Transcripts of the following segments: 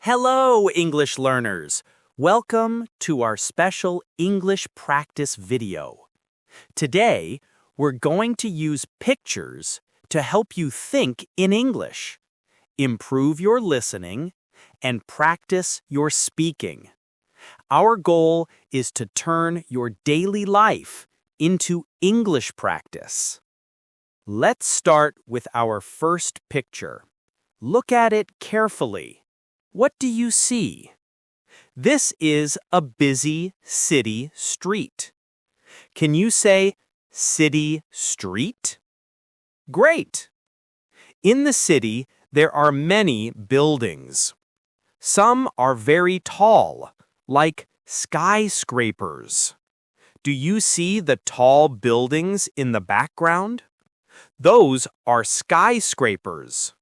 Hello, English learners! Welcome to our special English practice video. Today, we're going to use pictures to help you think in English, improve your listening, and practice your speaking. Our goal is to turn your daily life into English practice. Let's start with our first picture. Look at it carefully. What do you see? This is a busy city street. Can you say city street? Great! In the city, there are many buildings. Some are very tall, like skyscrapers. Do you see the tall buildings in the background? Those are skyscrapers.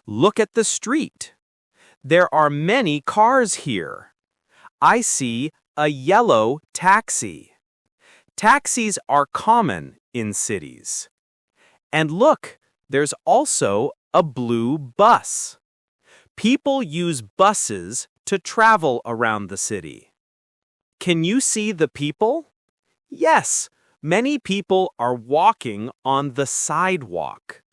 Look at the street. There are many cars here. I see a yellow taxi. Taxis are common in cities. And look, there's also a blue bus. People use buses to travel around the city. Can you see the people? Yes, many people are walking on the sidewalk.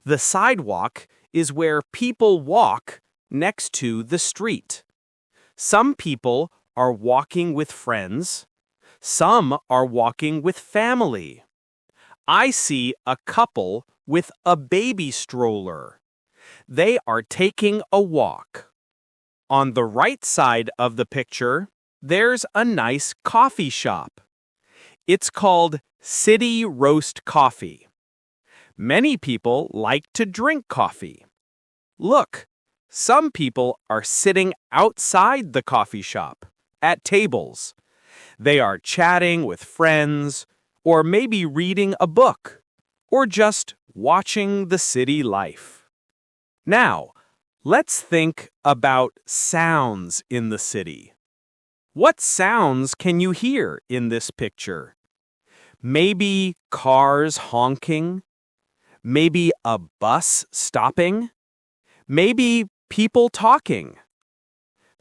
The sidewalk is where people walk next to the street. Some people are walking with friends. Some are walking with family. I see a couple with a baby stroller. They are taking a walk. On the right side of the picture, there's a nice coffee shop. It's called City Roast Coffee. Many people like to drink coffee. Look, some people are sitting outside the coffee shop, at tables. They are chatting with friends, or maybe reading a book, or just watching the city life. Now, let's think about sounds in the city. What sounds can you hear in this picture? Maybe cars honking? Maybe a bus stopping? Maybe people talking.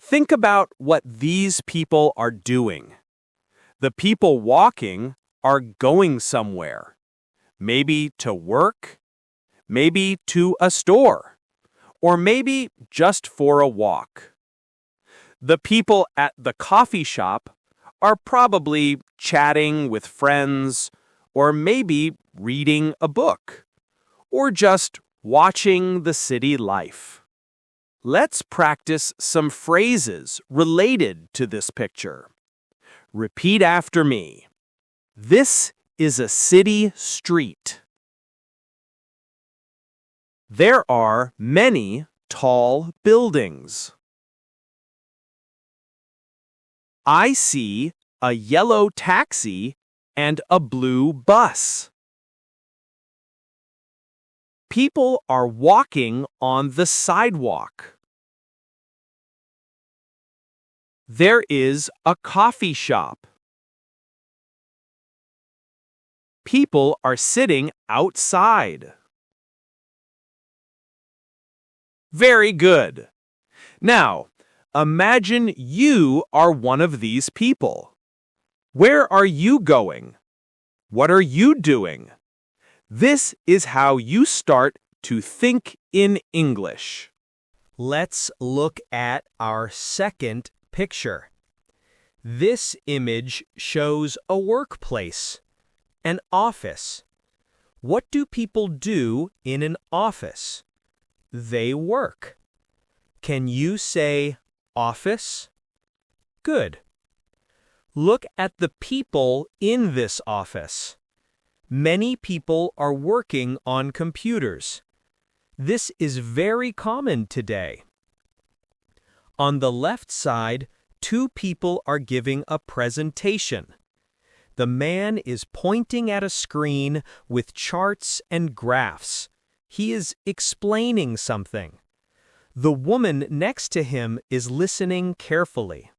Think about what these people are doing. The people walking are going somewhere. Maybe to work, maybe to a store, or maybe just for a walk. The people at the coffee shop are probably chatting with friends, or maybe reading a book, or just watching the city life. Let's practice some phrases related to this picture. Repeat after me. This is a city street. There are many tall buildings. I see a yellow taxi and a blue bus. People are walking on the sidewalk. There is a coffee shop. People are sitting outside. Very good. Now, imagine you are one of these people. Where are you going? What are you doing? This is how you start to think in English. Let's look at our second picture. This image shows a workplace, an office. What do people do in an office? They work. Can you say office? Good. Look at the people in this office. Many people are working on computers. This is very common today. On the left side, two people are giving a presentation. The man is pointing at a screen with charts and graphs. He is explaining something. The woman next to him is listening carefully.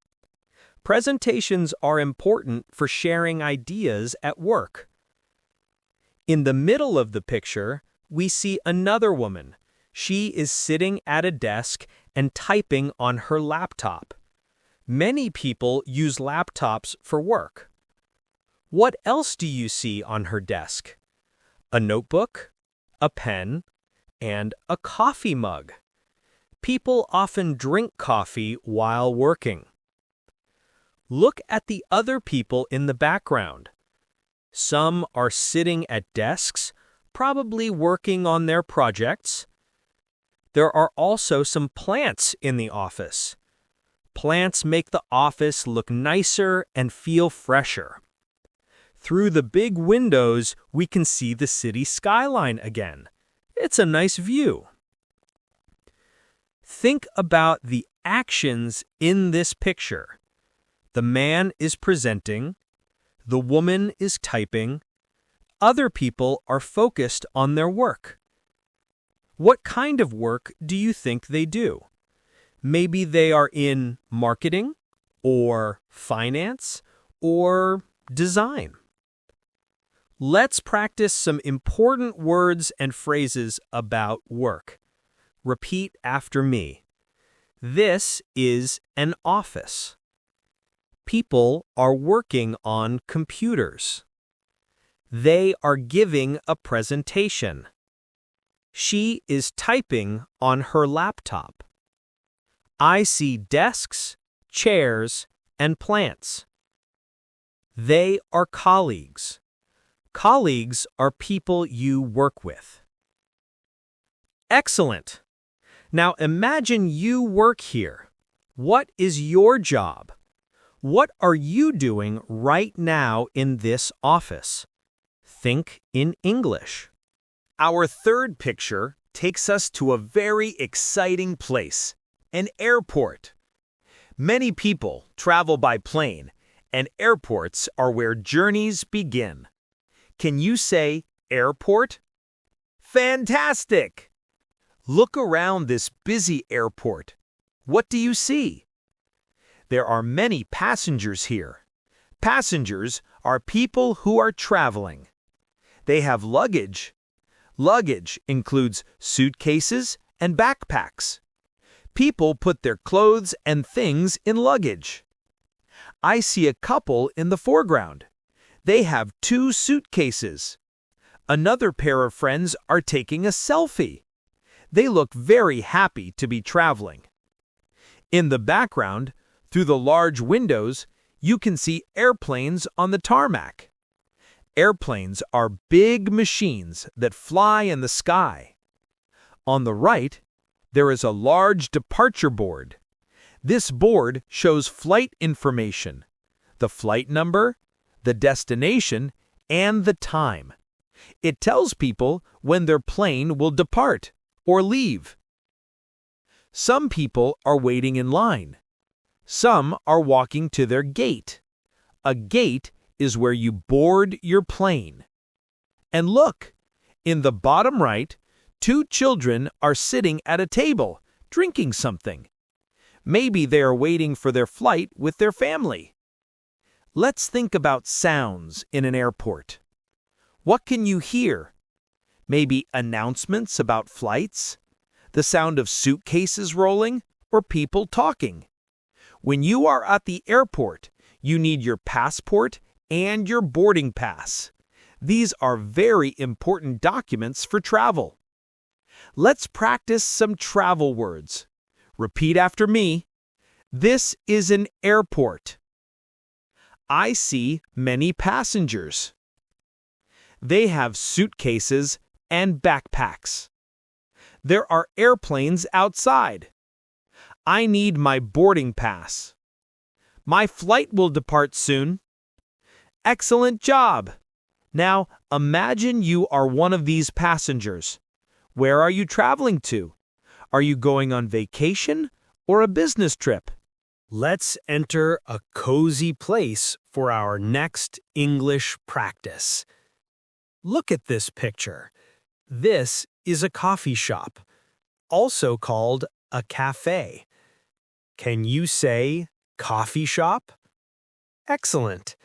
Presentations are important for sharing ideas at work. In the middle of the picture, we see another woman. She is sitting at a desk and typing on her laptop. Many people use laptops for work. What else do you see on her desk? A notebook, a pen, and a coffee mug. People often drink coffee while working. Look at the other people in the background. Some are sitting at desks, probably working on their projects. There are also some plants in the office. Plants make the office look nicer and feel fresher. Through the big windows, we can see the city skyline again. It's a nice view. Think about the actions in this picture. The man is presenting. The woman is typing. Other people are focused on their work. What kind of work do you think they do? Maybe they are in marketing, or finance, or design. Let's practice some important words and phrases about work. Repeat after me. This is an office. People are working on computers. They are giving a presentation. She is typing on her laptop. I see desks, chairs, and plants. They are colleagues. Colleagues are people you work with. Excellent! Now imagine you work here. What is your job? What are you doing right now in this office? Think in English. Our third picture takes us to a very exciting place, an airport. Many people travel by plane, and airports are where journeys begin. Can you say airport? Fantastic! Look around this busy airport. What do you see? There are many passengers here. Passengers are people who are traveling. They have luggage. Luggage includes suitcases and backpacks. People put their clothes and things in luggage. I see a couple in the foreground. They have 2 suitcases. Another pair of friends are taking a selfie. They look very happy to be traveling. In the background, through the large windows, you can see airplanes on the tarmac. Airplanes are big machines that fly in the sky. On the right, there is a large departure board. This board shows flight information, the flight number, the destination, and the time. It tells people when their plane will depart or leave. Some people are waiting in line. Some are walking to their gate. A gate is where you board your plane. And look, in the bottom right, 2 children are sitting at a table, drinking something. Maybe they are waiting for their flight with their family. Let's think about sounds in an airport. What can you hear? Maybe announcements about flights, the sound of suitcases rolling, or people talking. When you are at the airport, you need your passport and your boarding pass. These are very important documents for travel. Let's practice some travel words. Repeat after me. This is an airport. I see many passengers. They have suitcases and backpacks. There are airplanes outside. I need my boarding pass. My flight will depart soon. Excellent job! Now imagine you are one of these passengers. Where are you traveling to? Are you going on vacation or a business trip? Let's enter a cozy place for our next English practice. Look at this picture. This is a coffee shop, also called a cafe. Can you say coffee shop? Excellent.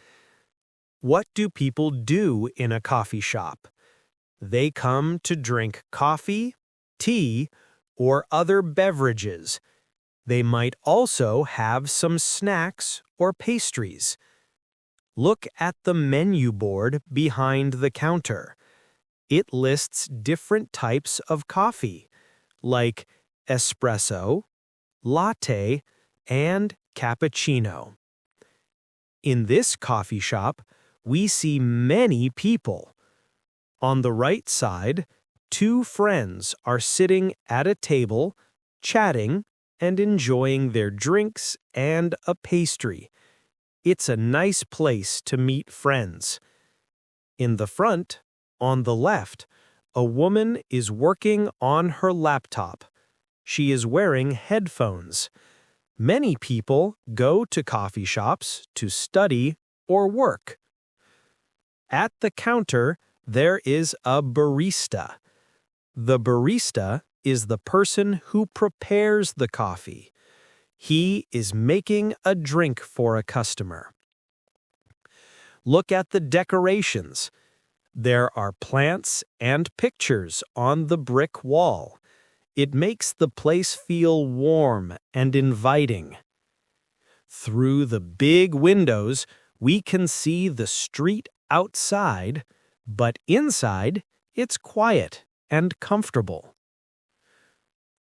What do people do in a coffee shop? They come to drink coffee, tea, or other beverages. They might also have some snacks or pastries. Look at the menu board behind the counter. It lists different types of coffee, like espresso, latte, and cappuccino. In this coffee shop, we see many people. On the right side, two friends are sitting at a table, chatting, and enjoying their drinks and a pastry. It's a nice place to meet friends. In the front, on the left, a woman is working on her laptop. She is wearing headphones. Many people go to coffee shops to study or work. At the counter, there is a barista. The barista is the person who prepares the coffee. He is making a drink for a customer. Look at the decorations. There are plants and pictures on the brick wall. It makes the place feel warm and inviting. Through the big windows, we can see the street outside, but inside, it's quiet and comfortable.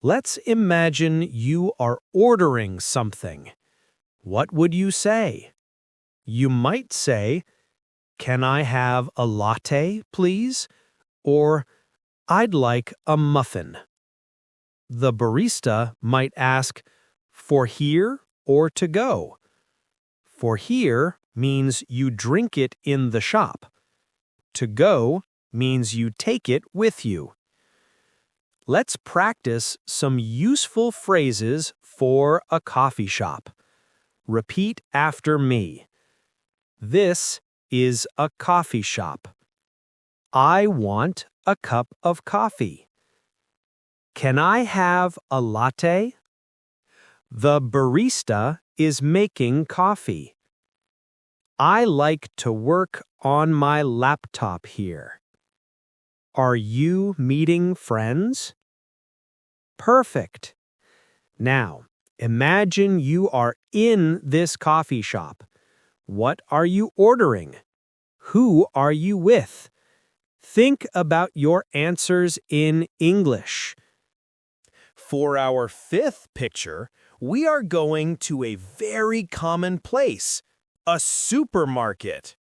Let's imagine you are ordering something. What would you say? You might say, "Can I have a latte, please?" Or, "I'd like a muffin." The barista might ask, "For here or to go?" For here means you drink it in the shop. To go means you take it with you. Let's practice some useful phrases for a coffee shop. Repeat after me. This is a coffee shop. I want a cup of coffee. Can I have a latte? The barista is making coffee. I like to work on my laptop here. Are you meeting friends? Perfect. Now, imagine you are in this coffee shop. What are you ordering? Who are you with? Think about your answers in English. For our fifth picture, we are going to a very common place, a supermarket.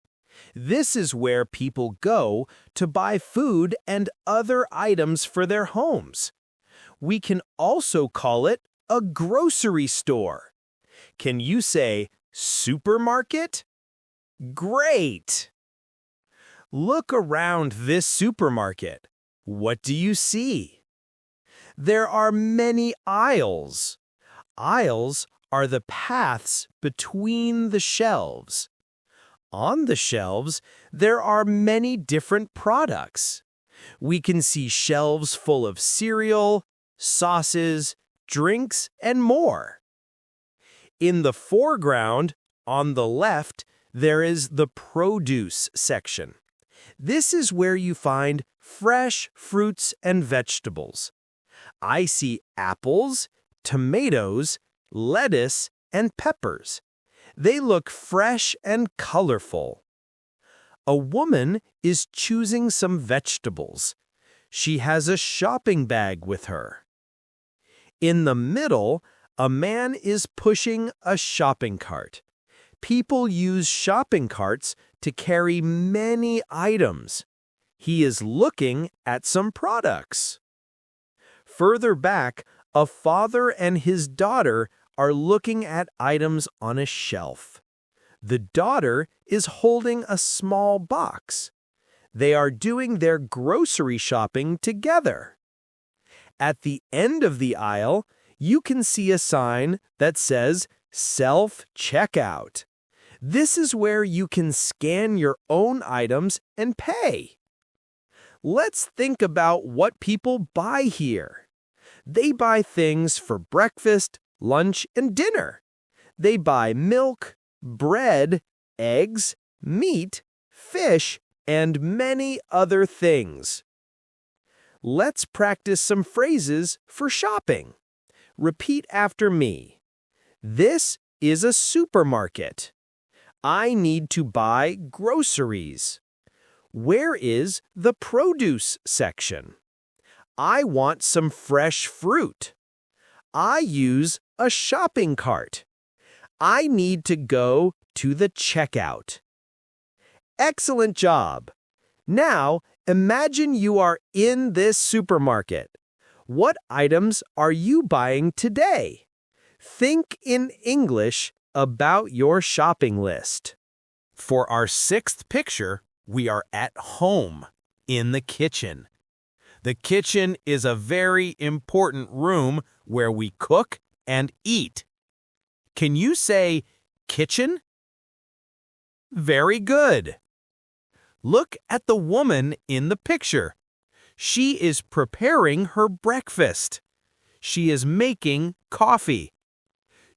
This is where people go to buy food and other items for their homes. We can also call it a grocery store. Can you say supermarket? Great! Look around this supermarket. What do you see? There are many aisles. Aisles are the paths between the shelves. On the shelves, there are many different products. We can see shelves full of cereal, sauces, drinks, and more. In the foreground, on the left, there is the produce section. This is where you find fresh fruits and vegetables. I see apples, tomatoes, lettuce, and peppers. They look fresh and colorful. A woman is choosing some vegetables. She has a shopping bag with her. In the middle, a man is pushing a shopping cart. People use shopping carts to carry many items. He is looking at some products. Further back, a father and his daughter are looking at items on a shelf. The daughter is holding a small box. They are doing their grocery shopping together. At the end of the aisle, you can see a sign that says self-checkout. This is where you can scan your own items and pay. Let's think about what people buy here. They buy things for breakfast, lunch, and dinner. They buy milk, bread, eggs, meat, fish, and many other things. Let's practice some phrases for shopping. Repeat after me. This is a supermarket. I need to buy groceries. Where is the produce section? I want some fresh fruit. I use a shopping cart. I need to go to the checkout. Excellent job! Now, imagine you are in this supermarket. What items are you buying today? Think in English about your shopping list. For our sixth picture, we are at home, in the kitchen. The kitchen is a very important room where we cook and eat. Can you say kitchen? Very good. Look at the woman in the picture. She is preparing her breakfast. She is making coffee.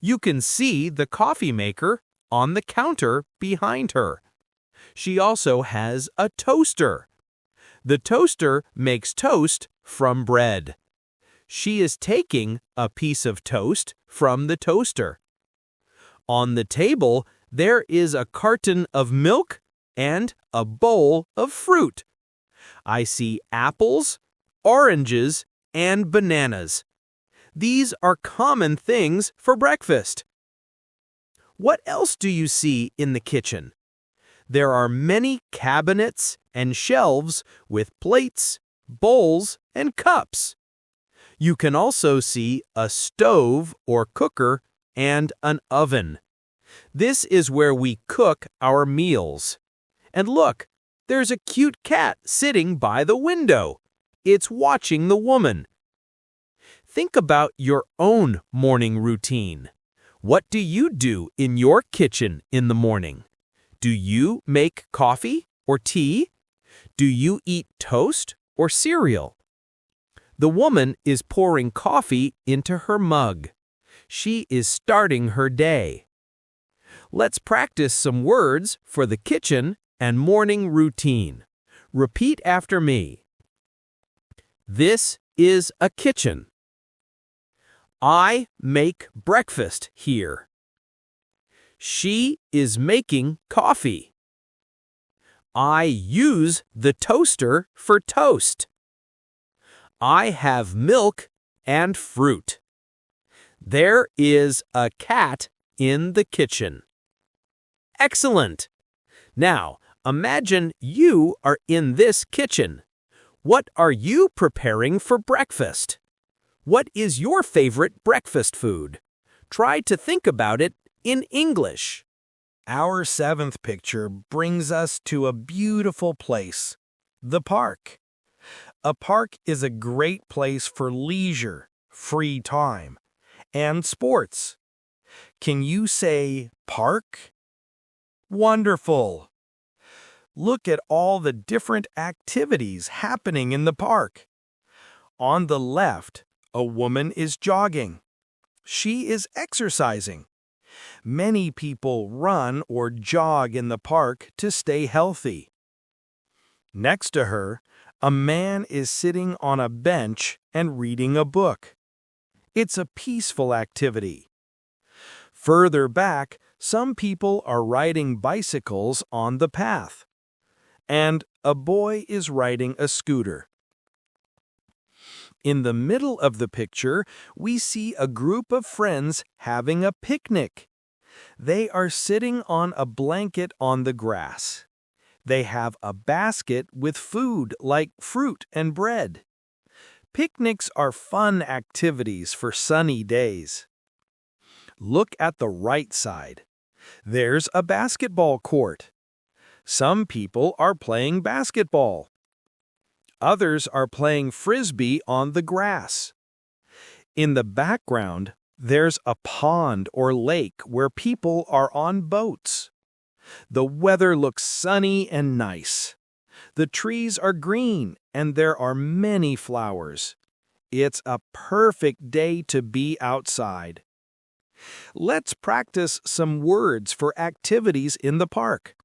You can see the coffee maker on the counter behind her. She also has a toaster. The toaster makes toast from bread. She is taking a piece of toast from the toaster. On the table, there is a carton of milk and a bowl of fruit. I see apples, oranges, and bananas. These are common things for breakfast. What else do you see in the kitchen? There are many cabinets and shelves with plates, bowls, and cups. You can also see a stove or cooker and an oven. This is where we cook our meals. And look, there's a cute cat sitting by the window. It's watching the woman. Think about your own morning routine. What do you do in your kitchen in the morning? Do you make coffee or tea? Do you eat toast or cereal? The woman is pouring coffee into her mug. She is starting her day. Let's practice some words for the kitchen and morning routine. Repeat after me. This is a kitchen. I make breakfast here. She is making coffee. I use the toaster for toast. I have milk and fruit. There is a cat in the kitchen. Excellent! Now, imagine you are in this kitchen. What are you preparing for breakfast? What is your favorite breakfast food? Try to think about it in English. Our seventh picture brings us to a beautiful place, the park. A park is a great place for leisure, free time, and sports. Can you say park? Wonderful! Look at all the different activities happening in the park. On the left, a woman is jogging. She is exercising. Many people run or jog in the park to stay healthy. Next to her, a man is sitting on a bench and reading a book. It's a peaceful activity. Further back, some people are riding bicycles on the path. And a boy is riding a scooter. In the middle of the picture, we see a group of friends having a picnic. They are sitting on a blanket on the grass. They have a basket with food like fruit and bread. Picnics are fun activities for sunny days. Look at the right side. There's a basketball court. Some people are playing basketball. Others are playing frisbee on the grass. In the background, there's a pond or lake where people are on boats. The weather looks sunny and nice. The trees are green and there are many flowers. It's a perfect day to be outside. Let's practice some words for activities in the park.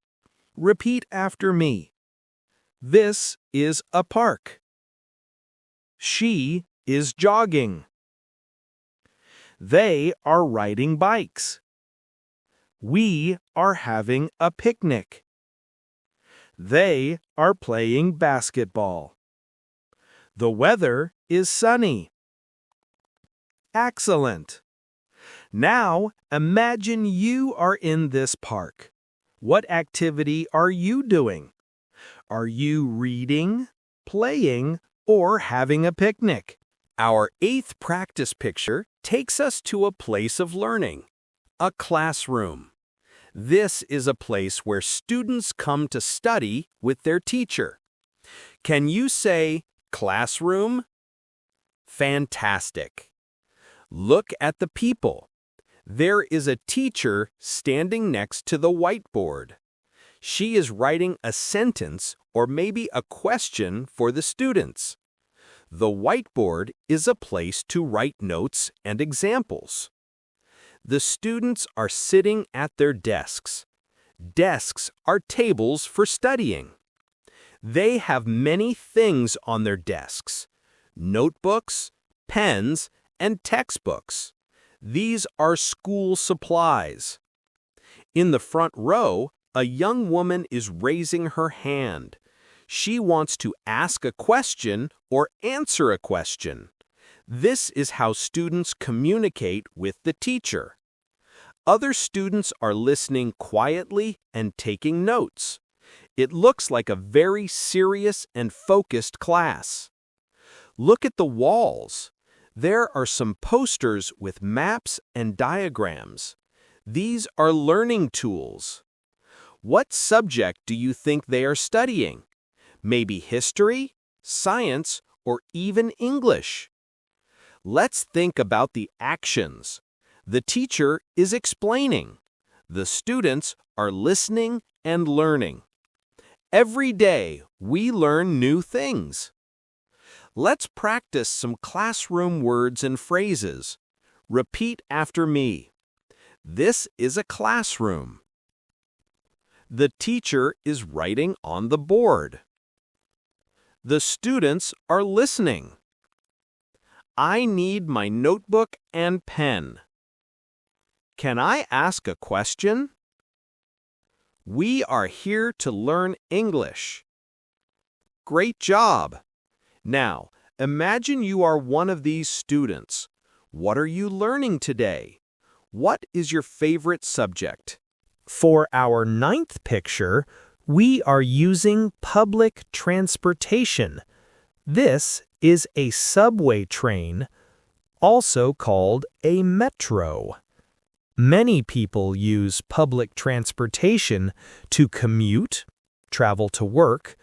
Repeat after me. This is a park. She is jogging. They are riding bikes. We are having a picnic. They are playing basketball. The weather is sunny. Excellent. Now, imagine you are in this park. What activity are you doing? Are you reading, playing, or having a picnic? Our 8th practice picture takes us to a place of learning, a classroom. This is a place where students come to study with their teacher. Can you say classroom? Fantastic. Look at the people. There is a teacher standing next to the whiteboard. She is writing a sentence or maybe a question for the students. The whiteboard is a place to write notes and examples. The students are sitting at their desks. Desks are tables for studying. They have many things on their desks: notebooks, pens, and textbooks. These are school supplies. In the front row, a young woman is raising her hand. She wants to ask a question or answer a question. This is how students communicate with the teacher. Other students are listening quietly and taking notes. It looks like a very serious and focused class. Look at the walls. There are some posters with maps and diagrams. These are learning tools. What subject do you think they are studying? Maybe history, science, or even English. Let's think about the actions. The teacher is explaining. The students are listening and learning. Every day, we learn new things. Let's practice some classroom words and phrases. Repeat after me. This is a classroom. The teacher is writing on the board. The students are listening. I need my notebook and pen. Can I ask a question? We are here to learn English. Great job! Now, imagine you are one of these students. What are you learning today? What is your favorite subject? For our 9th picture, we are using public transportation. This is a subway train, also called a metro. Many people use public transportation to commute, travel to work,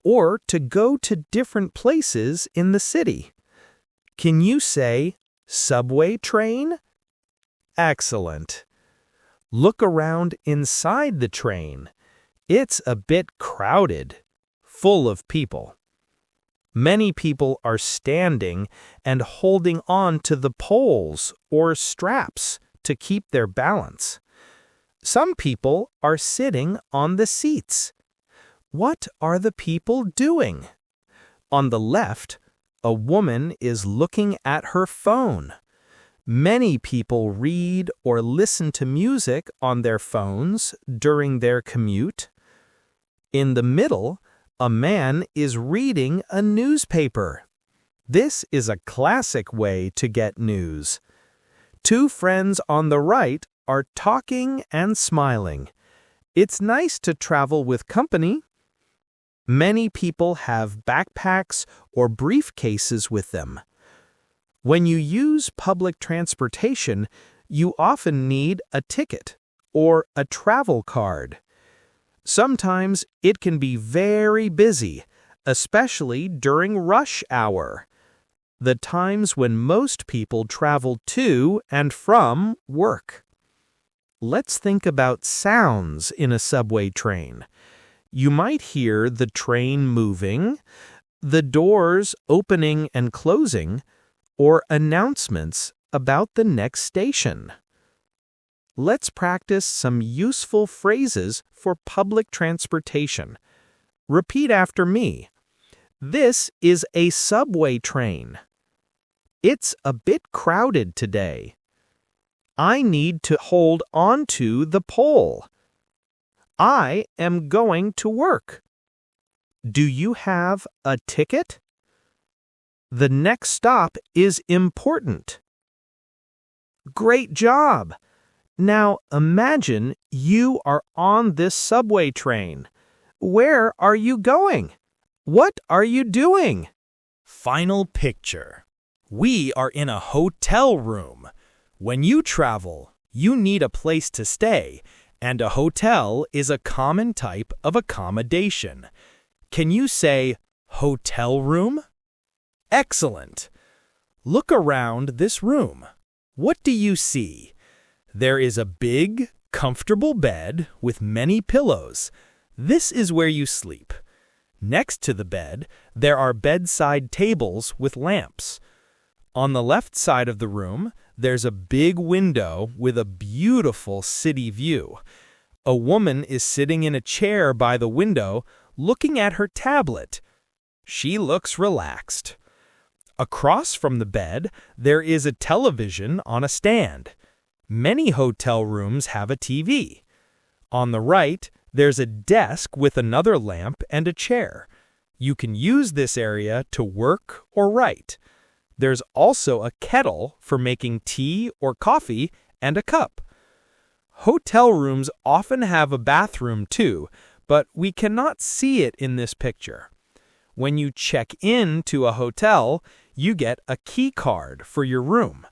or to go to different places in the city. Can you say subway train? Excellent. Look around inside the train. It's a bit crowded, full of people. Many people are standing and holding on to the poles or straps to keep their balance. Some people are sitting on the seats. What are the people doing? On the left, a woman is looking at her phone. Many people read or listen to music on their phones during their commute. In the middle, a man is reading a newspaper. This is a classic way to get news. Two friends on the right are talking and smiling. It's nice to travel with company. Many people have backpacks or briefcases with them. When you use public transportation, you often need a ticket or a travel card. Sometimes it can be very busy, especially during rush hour, the times when most people travel to and from work. Let's think about sounds in a subway train. You might hear the train moving, the doors opening and closing, or announcements about the next station. Let's practice some useful phrases for public transportation. Repeat after me. This is a subway train. It's a bit crowded today. I need to hold onto the pole. I am going to work. Do you have a ticket? The next stop is important. Great job! Now imagine you are on this subway train. Where are you going? What are you doing? Final picture. We are in a hotel room. When you travel, you need a place to stay, and a hotel is a common type of accommodation. Can you say hotel room? Excellent. Look around this room. What do you see? There is a big, comfortable bed with many pillows. This is where you sleep. Next to the bed, there are bedside tables with lamps. On the left side of the room, there's a big window with a beautiful city view. A woman is sitting in a chair by the window, looking at her tablet. She looks relaxed. Across from the bed, there is a television on a stand. Many hotel rooms have a TV. On the right, there's a desk with another lamp and a chair. You can use this area to work or write. There's also a kettle for making tea or coffee and a cup. Hotel rooms often have a bathroom too, but we cannot see it in this picture. When you check in to a hotel, you get a key card for your room.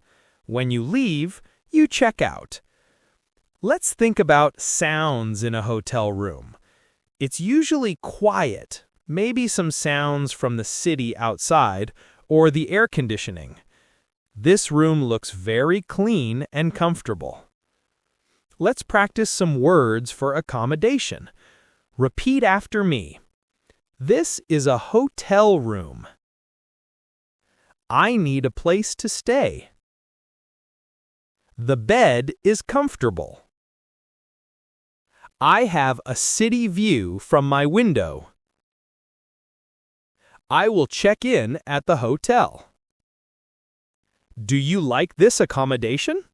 When you leave, you check out. Let's think about sounds in a hotel room. It's usually quiet, maybe some sounds from the city outside or the air conditioning. This room looks very clean and comfortable. Let's practice some words for accommodation. Repeat after me. This is a hotel room. I need a place to stay. The bed is comfortable. I have a city view from my window. I will check in at the hotel. Do you like this accommodation?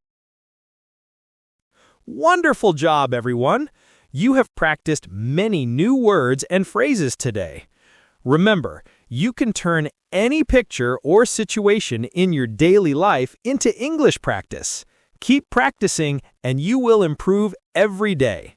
Wonderful job, everyone! You have practiced many new words and phrases today. Remember, you can turn any picture or situation in your daily life into English practice. Keep practicing and you will improve every day.